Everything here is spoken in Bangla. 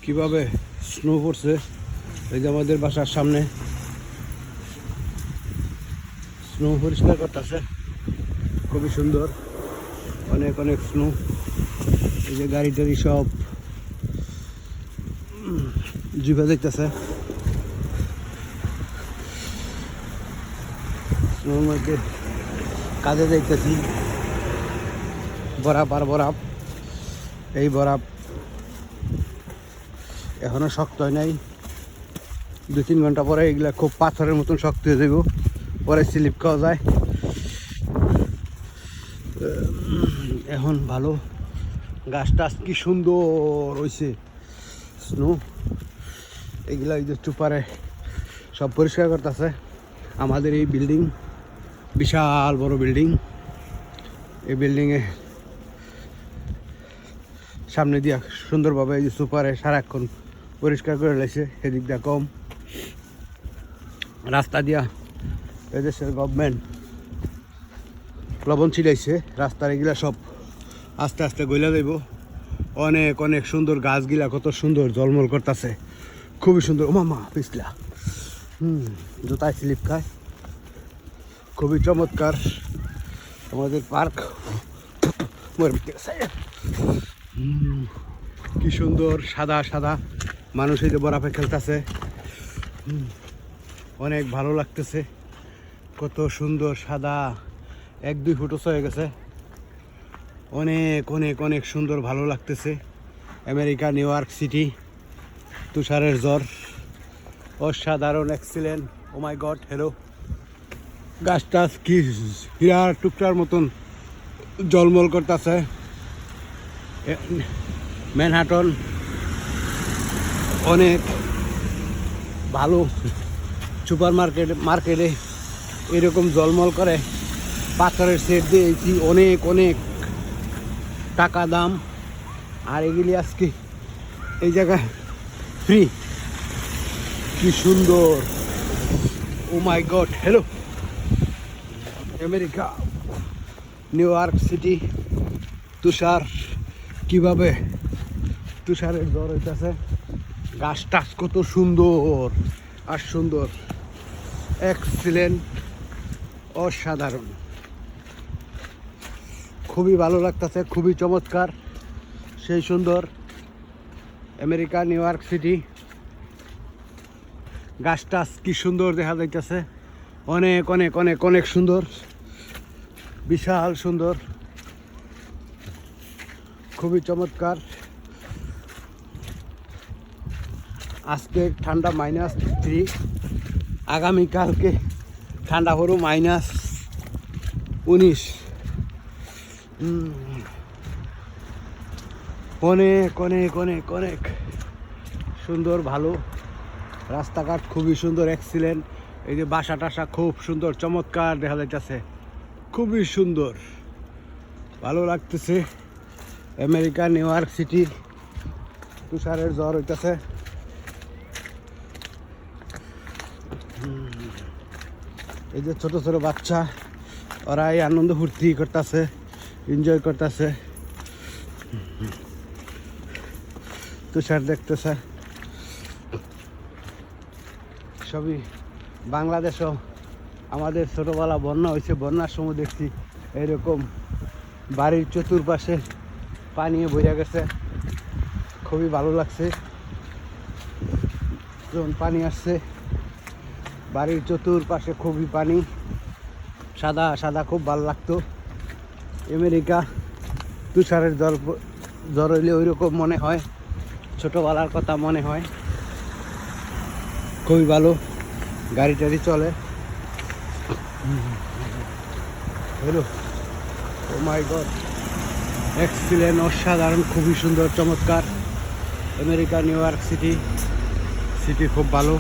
কিভাবে স্নো পড়ছে। এই যে আমাদের বাসার সামনে স্নো পরিষ্কার করতেছে, খুবই সুন্দর, অনেক অনেক স্নো। এই যে গাড়ি টাড়ি সব জিভা দেখতেছে স্নোর মধ্যে। কাজে দেখতেছি বরাব আর বরাব, এই বরাব এখনো শক্ত হয় নাই। 2-3 ঘন্টা পরে এগুলা খুব পাথরের মতন শক্ত হয়ে যাব, পরে স্লিপ খাওয়া যায়। এখন ভালো, গাছ টাছ কি সুন্দর হয়েছে স্নো। এগুলা এই যে চুপারে সব পরিষ্কার করতেছে। আমাদের এই বিল্ডিং বিশাল বড় বিল্ডিং, এই বিল্ডিংয়ে সামনে দিয়া সুন্দরভাবে এই যে সুপারে সারাক্ষণ পরিষ্কার করে লেছে। এদিক দিয়া কম রাস্তা দিয়া এদেশের গভর্নমেন্ট লবণ ছিটাইছে রাস্তার, এগুলা সব আস্তে আস্তে গইলা যাইব। অনেক অনেক সুন্দর গাছগুলা কত সুন্দর জলমল করতেছে, খুবই সুন্দর। ও মামা পিছলা জুতায় স্লিপ খায়, খুবই চমৎকার আমাদের পার্ক। কি সুন্দর সাদা সাদা মানুষ এই যে বরফে খেলতেছে, অনেক ভালো লাগতেছে। কত সুন্দর সাদা, 1-2 ফুট হয়ে গেছে, অনেক অনেক অনেক সুন্দর ভালো লাগতেছে। আমেরিকা নিউ ইয়র্ক সিটি, তুষারের জ্বর, অসাধারণ, excellent. O my God, hello. গাছ টাছ কি হীরার টুকটার মতন জলমল করতেছে। ম্যানহাটন অনেক ভালো সুপার মার্কেটে এরকম জলমল করে পাথরের সেট দিয়েছি, অনেক অনেক টাকা দাম। আর এগুলি আজকে এই জায়গায় ফ্রি, কি সুন্দর। Oh my God, hello. America New York city, তুষার, কিভাবে তুষারের জ্বর হইতেছে। গাছ টাছ কত সুন্দর আর সুন্দর, এক্সিলেন্ট, অসাধারণ, খুবই ভালো লাগতেছে, খুবই চমৎকার, সেই সুন্দর। আমেরিকা নিউ ইয়র্ক সিটি, গাছ টাছ কি সুন্দর দেখা যাইতেছে, অনেক অনেক অনেক অনেক সুন্দর, বিশাল সুন্দর, খুবই চমৎকার। আজকে ঠান্ডা -3, আগামীকালকে ঠান্ডা হলো -19। অনেক অনেক অনেক অনেক সুন্দর, ভালো রাস্তাঘাট, খুবই সুন্দর, এক্সিলেন্ট। এই যে বাসা টাসা খুব সুন্দর চমৎকার দেখা যাইতেছে, খুবই সুন্দর, ভালো লাগতেছে। আমেরিকা নিউ ইয়র্ক সিটি, তুষারের জ্বর হইতেছে। এই যে ছোট ছোট বাচ্চা, ওরা এই আনন্দ ফুর্তি করতেছে, এনজয় করতেছে, তুষার দেখতেছে। সবই বাংলাদেশও আমাদের ছোটবেলা বন্যা হয়েছে, বন্যার সময় দেখছি এরকম বাড়ির চতুর্পাশে পানি বইয়া গেছে, খুবই ভালো লাগছে। যখন পানি আসছে বাড়ির চতুর্পাশে, খুবই পানি সাদা সাদা, খুব ভালো লাগতো। আমেরিকা তুষারের জ্বর হইলে ওই রকম মনে হয়, ছোটোবেলার কথা মনে হয়, খুবই ভালো। গাড়ি টাড়ি চলে, hello. O my god, excellent, অসাধারণ, খুবই সুন্দর চমৎকার। আমেরিকা নিউ ইয়র্ক সিটি খুব ভালো।